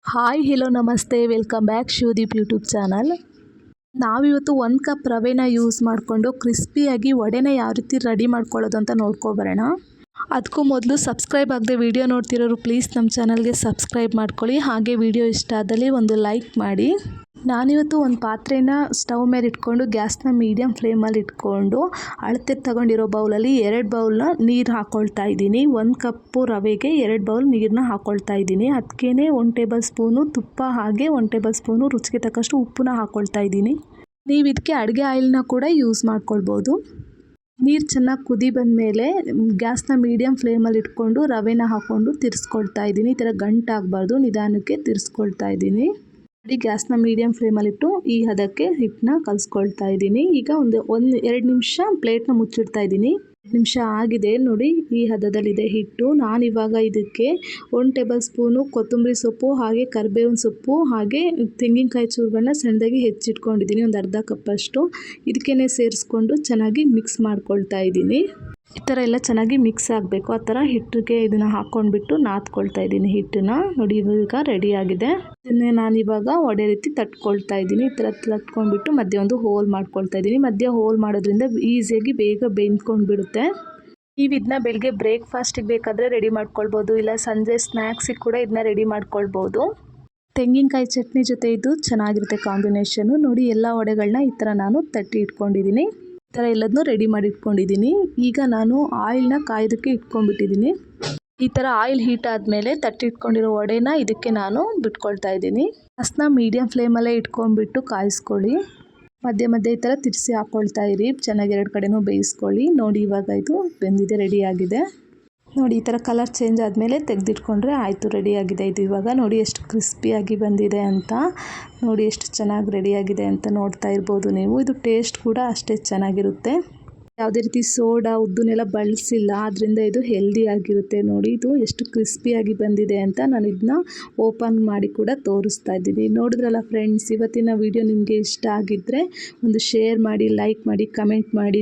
Hi hello ನಮಸ್ತೆ welcome back Shivadeep YouTube channel. ನಾವಿವತ್ತು 1 cup ರವೆನ ಯೂಸ್ ಮಾಡಿಕೊಂಡು ಕ್ರಿಸ್ಪಿಯಾಗಿ ವಡೆನ ಯಾವ ರೀತಿ ರೆಡಿ ಮಾಡ್ಕೊಳ್ಳೋದು ಅಂತ ನೋಡ್ಕೊಬರೋಣ. ಅದಕ್ಕೂ ಮೊದಲು ಸಬ್ಸ್ಕ್ರೈಬ್ ಆಗದೆ ವಿಡಿಯೋ ನೋಡ್ತಿರೋರು ಪ್ಲೀಸ್ ನಮ್ಮ ಚಾನಲ್ಗೆ ಸಬ್ಸ್ಕ್ರೈಬ್ ಮಾಡ್ಕೊಳ್ಳಿ. ಹಾಗೆ ವಿಡಿಯೋ ಇಷ್ಟ ಆದಲ್ಲಿ ಒಂದು ಲೈಕ್ ಮಾಡಿ. ನಾನಿವತ್ತು ಒಂದು ಪಾತ್ರೆನ ಸ್ಟವ್ ಮೇಲೆ ಇಟ್ಕೊಂಡು ಗ್ಯಾಸ್ನ ಮೀಡಿಯಮ್ ಫ್ಲೇಮಲ್ಲಿ ಇಟ್ಕೊಂಡು ಅಳತೆ ತಗೊಂಡಿರೋ ಬೌಲಲ್ಲಿ 2 ಬೌಲ್ನ ನೀರು ಹಾಕ್ಕೊಳ್ತಾ ಇದ್ದೀನಿ. 1 ಕಪ್ಪು ರವೆಗೆ 2 ಬೌಲ್ ನೀರನ್ನ ಹಾಕ್ಕೊಳ್ತಾ ಇದ್ದೀನಿ. ಅದಕ್ಕೇ 1 ಟೇಬಲ್ ಸ್ಪೂನು ತುಪ್ಪ ಹಾಗೆ 1 ಟೇಬಲ್ ಸ್ಪೂನು ರುಚಿಗೆ ತಕ್ಕಷ್ಟು ಉಪ್ಪನ್ನ ಹಾಕ್ಕೊಳ್ತಾ ಇದ್ದೀನಿ. ನೀವು ಇದಕ್ಕೆ ಅಡುಗೆ ಆಯಿಲ್ನ ಕೂಡ ಯೂಸ್ ಮಾಡ್ಕೊಳ್ಬೋದು. ನೀರು ಚೆನ್ನಾಗಿ ಕುದಿ ಬಂದಮೇಲೆ ಗ್ಯಾಸ್ನ ಮೀಡಿಯಮ್ ಫ್ಲೇಮಲ್ಲಿ ಇಟ್ಕೊಂಡು ರವೆನ ಹಾಕ್ಕೊಂಡು ತಿರ್ಸ್ಕೊಳ್ತಾ ಇದ್ದೀನಿ. ಈ ಥರ ಗಂಟಾಗಬಾರ್ದು, ನಿಧಾನಕ್ಕೆ ತಿರ್ಸ್ಕೊಳ್ತಾ ಇದ್ದೀನಿ. ಗ್ಯಾಸ್ನ ಮೀಡಿಯಮ್ ಫ್ಲೇಮಲ್ಲಿಟ್ಟು ಈ ಹದಕ್ಕೆ ಹಿಟ್ಟನ್ನ ಕಲಿಸ್ಕೊಳ್ತಾ ಇದ್ದೀನಿ. ಈಗ ಒಂದು 2 ನಿಮಿಷ ಪ್ಲೇಟ್ನ ಮುಚ್ಚಿಡ್ತಾ ಇದ್ದೀನಿ. 2 ನಿಮಿಷ ಆಗಿದೆ ನೋಡಿ, ಈ ಹದದಲ್ಲಿದೆ ಹಿಟ್ಟು. ನಾನಿವಾಗ ಇದಕ್ಕೆ 1 ಟೇಬಲ್ ಸ್ಪೂನು ಕೊತ್ತಂಬರಿ ಸೊಪ್ಪು ಹಾಗೆ ಕರಿಬೇವಿನ ಸೊಪ್ಪು ಹಾಗೆ ತೆಂಗಿನಕಾಯಿ ಚೂರುಗಳನ್ನ ಸಣ್ಣದಾಗಿ ಹೆಚ್ಚಿಟ್ಕೊಂಡಿದ್ದೀನಿ, ಒಂದು ಅರ್ಧ ಕಪ್ಪಷ್ಟು. ಇದಕ್ಕೇ ಸೇರಿಸ್ಕೊಂಡು ಚೆನ್ನಾಗಿ ಮಿಕ್ಸ್ ಮಾಡ್ಕೊಳ್ತಾ ಇದ್ದೀನಿ. ಈ ಥರ ಎಲ್ಲ ಚೆನ್ನಾಗಿ ಮಿಕ್ಸ್ ಆಗಬೇಕು. ಆ ಥರ ಹಿಟ್ಟಿಗೆ ಇದನ್ನು ಹಾಕ್ಕೊಂಡ್ಬಿಟ್ಟು ನಾದ್ಕೊಳ್ತಾ ಇದ್ದೀನಿ ಹಿಟ್ಟನ್ನು. ನೋಡಿ ಈಗ ರೆಡಿ ಆಗಿದೆ. ಇದನ್ನೇ ನಾನಿವಾಗ ವಡೆ ರೀತಿ ತಟ್ಕೊಳ್ತಾ ಇದ್ದೀನಿ. ಈ ಥರ ತಟ್ಕೊಂಡ್ಬಿಟ್ಟು ಮಧ್ಯೆ ಒಂದು ಹೋಲ್ ಮಾಡ್ಕೊಳ್ತಾ ಇದ್ದೀನಿ. ಮಧ್ಯೆ ಹೋಲ್ ಮಾಡೋದ್ರಿಂದ ಈಸಿಯಾಗಿ ಬೇಗ ಬೇಯ್ಕೊಂಡು ಬಿಡುತ್ತೆ. ನೀವು ಇದನ್ನ ಬೆಳಗ್ಗೆ ಬ್ರೇಕ್ಫಾಸ್ಟಿಗೆ ಬೇಕಾದರೆ ರೆಡಿ ಮಾಡ್ಕೊಳ್ಬೋದು, ಇಲ್ಲ ಸಂಜೆ ಸ್ನ್ಯಾಕ್ಸಿಗೆ ಕೂಡ ಇದನ್ನ ರೆಡಿ ಮಾಡ್ಕೊಳ್ಬೋದು. ತೆಂಗಿನಕಾಯಿ ಚಟ್ನಿ ಜೊತೆ ಇದು ಚೆನ್ನಾಗಿರುತ್ತೆ ಕಾಂಬಿನೇಷನು. ನೋಡಿ ಎಲ್ಲ ವಡೆಗಳನ್ನ ಈ ಥರ ನಾನು ತಟ್ಟಿ ಇಟ್ಕೊಂಡಿದ್ದೀನಿ. ಈ ಥರ ಎಲ್ಲದನ್ನೂ ರೆಡಿ ಮಾಡಿ ಇಟ್ಕೊಂಡಿದ್ದೀನಿ. ಈಗ ನಾನು ಆಯಿಲ್ನ ಕಾಯೋದಕ್ಕೆ ಇಟ್ಕೊಂಡ್ಬಿಟ್ಟಿದ್ದೀನಿ. ಈ ಥರ ಆಯಿಲ್ ಹೀಟ್ ಆದಮೇಲೆ ತಟ್ಟಿ ಇಟ್ಕೊಂಡಿರೋ ವಡೆನ ಇದಕ್ಕೆ ನಾನು ಬಿಟ್ಕೊಳ್ತಾ ಇದ್ದೀನಿ. ಗ್ಯಾಸ್ನ ಮೀಡಿಯಮ್ ಫ್ಲೇಮಲ್ಲೇ ಇಟ್ಕೊಂಡ್ಬಿಟ್ಟು ಕಾಯಿಸ್ಕೊಳ್ಳಿ. ಮಧ್ಯೆ ಮಧ್ಯೆ ಈ ಥರ ತಿರ್ಸಿ ಹಾಕ್ಕೊಳ್ತಾ ಇರಿ, ಚೆನ್ನಾಗಿ 2 ಕಡೆನೂ ಬೇಯಿಸ್ಕೊಳ್ಳಿ. ನೋಡಿ ಇವಾಗ ಇದು ಬೆಂದಿದೆ, ರೆಡಿಯಾಗಿದೆ. ನೋಡಿ ಈ ಥರ ಕಲರ್ ಚೇಂಜ್ ಆದಮೇಲೆ ತೆಗೆದಿಟ್ಕೊಂಡ್ರೆ ಆಯಿತು, ರೆಡಿಯಾಗಿದೆ ಇದು. ಇವಾಗ ನೋಡಿ ಎಷ್ಟು ಕ್ರಿಸ್ಪಿಯಾಗಿ ಬಂದಿದೆ ಅಂತ. ನೋಡಿ ಎಷ್ಟು ಚೆನ್ನಾಗಿ ರೆಡಿಯಾಗಿದೆ ಅಂತ ನೋಡ್ತಾ ಇರ್ಬೋದು ನೀವು. ಇದು ಟೇಸ್ಟ್ ಕೂಡ ಅಷ್ಟೇ ಚೆನ್ನಾಗಿರುತ್ತೆ. ಯಾವುದೇ ರೀತಿ ಸೋಡಾ ಉದ್ದನ್ನೆಲ್ಲ ಬಳಸಿಲ್ಲ, ಆದ್ದರಿಂದ ಇದು ಹೆಲ್ದಿಯಾಗಿರುತ್ತೆ. ನೋಡಿ ಇದು ಎಷ್ಟು ಕ್ರಿಸ್ಪಿಯಾಗಿ ಬಂದಿದೆ ಅಂತ. ನಾನು ಇದನ್ನ ಓಪನ್ ಮಾಡಿ ಕೂಡ ತೋರಿಸ್ತಾ ಇದ್ದೀನಿ. ನೋಡಿದ್ರಲ್ಲ ಫ್ರೆಂಡ್ಸ್, ಇವತ್ತಿನ ವಿಡಿಯೋ ನಿಮಗೆ ಇಷ್ಟ ಆಗಿದ್ದರೆ ಒಂದು ಶೇರ್ ಮಾಡಿ, ಲೈಕ್ ಮಾಡಿ, ಕಮೆಂಟ್ ಮಾಡಿ.